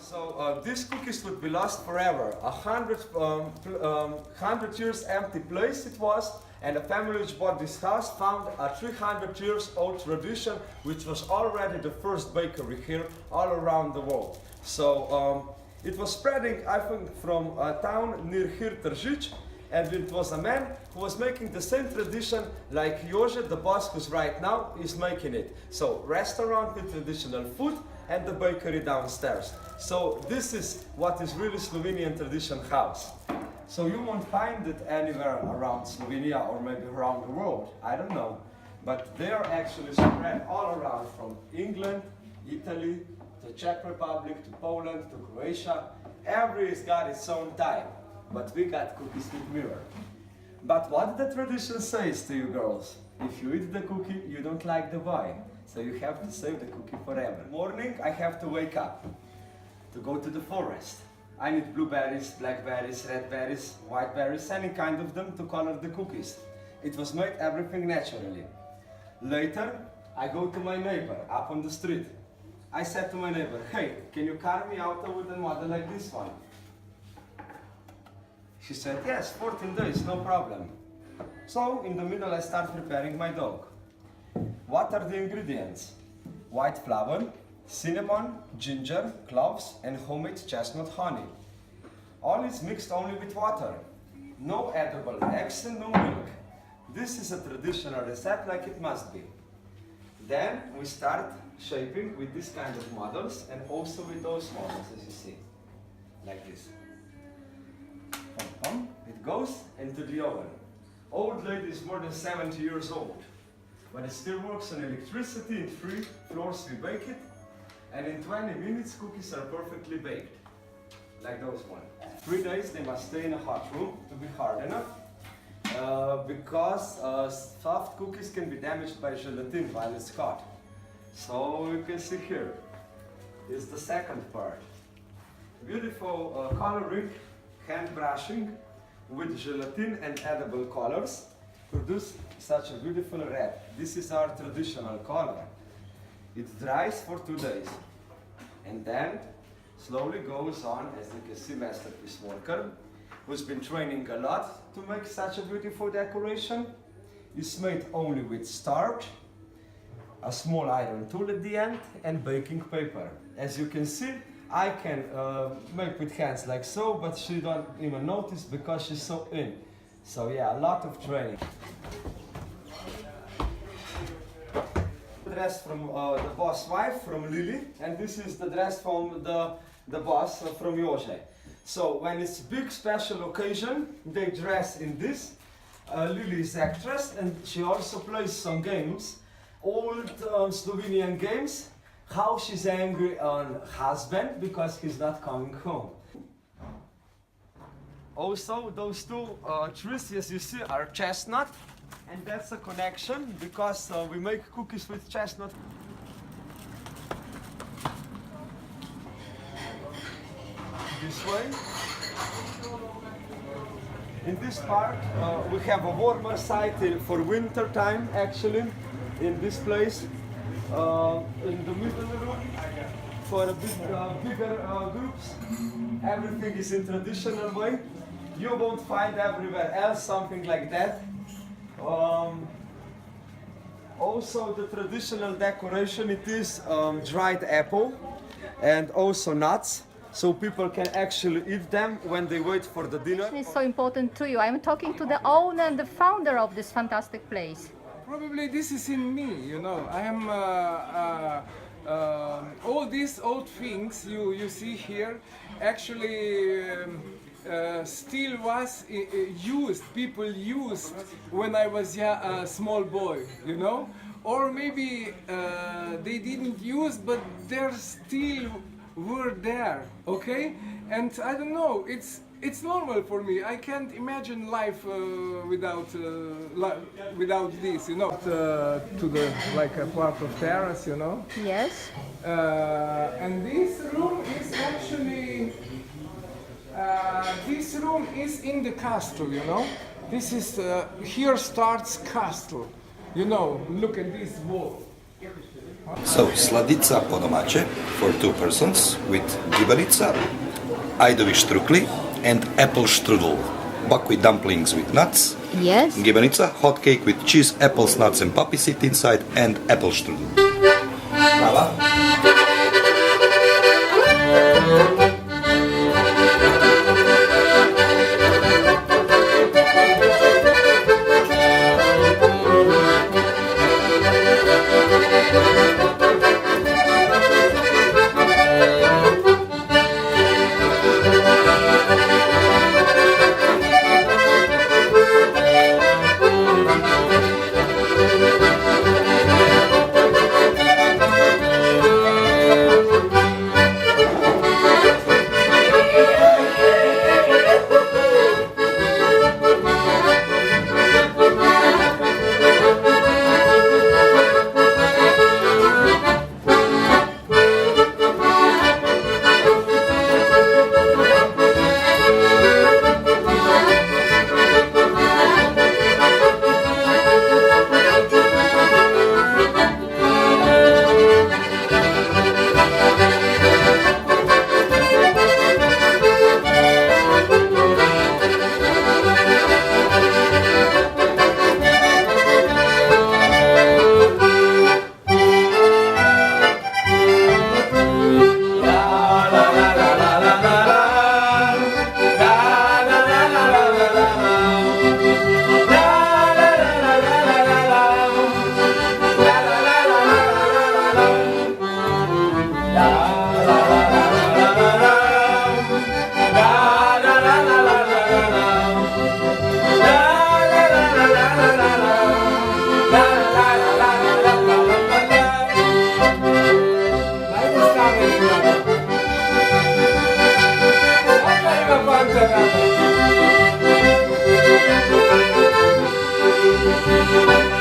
So these cookies would be lost forever. 100 years empty place it was, and the family which bought this house found a 300 years old tradition, which was already the first bakery here all around the world. So it was spreading, I think, from a town near here, Tržič, and it was a man who was making the same tradition like Jože, the boss who's right now, is making it. So restaurant with traditional food and the bakery downstairs. So this is what is really Slovenian tradition house. So you won't find it anywhere around Slovenia or maybe around the world, I don't know. But they are actually spread all around, from England, Italy, to Czech Republic, to Poland, to Croatia. Every's got its own type, but we got cookies with mirror. But what the tradition says to you girls, if you eat the cookie, you don't like the boy. So you have to save the cookie forever. Morning, I have to wake up to go to the forest. I need blueberries, blackberries, red berries, white berries, any kind of them to color the cookies. It was made everything naturally. Later, I go to my neighbor up on the street. I said to my neighbor, hey, can you carve me out a wooden model like this one? She said, yes, 14 days, no problem. So, in the middle, I start preparing my dog. What are the ingredients? White flour, cinnamon, ginger, cloves, and homemade chestnut honey. All is mixed only with water. No edible eggs and no milk. This is a traditional recipe like it must be. Then we start shaping with this kind of models and also with those models, as you see, like this. It goes into the oven. Old lady is more than 70 years old, but it still works on electricity. In 3 floors we bake it, and in 20 minutes cookies are perfectly baked, like those ones. 3 days they must stay in a hot room to be hard enough, because soft cookies can be damaged by gelatin while it's hot. So you can see here is the second part. Beautiful coloring, hand brushing with gelatin and edible colors produce such a beautiful red. This is our traditional color. It dries for 2 days and then slowly goes on, as you can see, masterpiece worker who's been training a lot to make such a beautiful decoration. It's made only with starch, a small iron tool at the end, and baking paper. As you can see, I can make with hands like so, but she don't even notice because she's so in. So yeah, a lot of training. The dress from the boss wife, from Lily, and this is the dress from the boss, from Jože. So when it's big special occasion, they dress in this. Lily is actress and she also plays some games, old Slovenian games. How she's angry on husband because he's not coming home. Also, those two trees, as you see, are chestnut, and that's a connection because we make cookies with chestnut. This way. In this part, we have a warmer side for winter time, actually, in this place. In the middle room, for a bigger groups, everything is in traditional way. You won't find everywhere else something like that. Also the traditional decoration, it is dried apple and also nuts, so people can actually eat them when they wait for the dinner. It's so important to you. I'm talking to the owner and the founder of this fantastic place. Probably this is in me, you know. I am all these old things you see here actually still was used. People used when I was a small boy, you know. Or maybe they didn't use, but they're still were there, okay? And I don't know, it's normal for me. I can't imagine life without this, you know. To the like a part of terrace, you know. Yes. And this room is actually this room is in the castle, you know. This is here starts castle, you know. Look at this wall. So, sladica po domače for 2 persons with gibarica, ajdovi štrukli and apple strudel. Buckwheat dumplings with nuts. Yes. Gibanica, hot cake with cheese, apples, nuts and poppy seed inside and apple strudel. Brava. Thank you.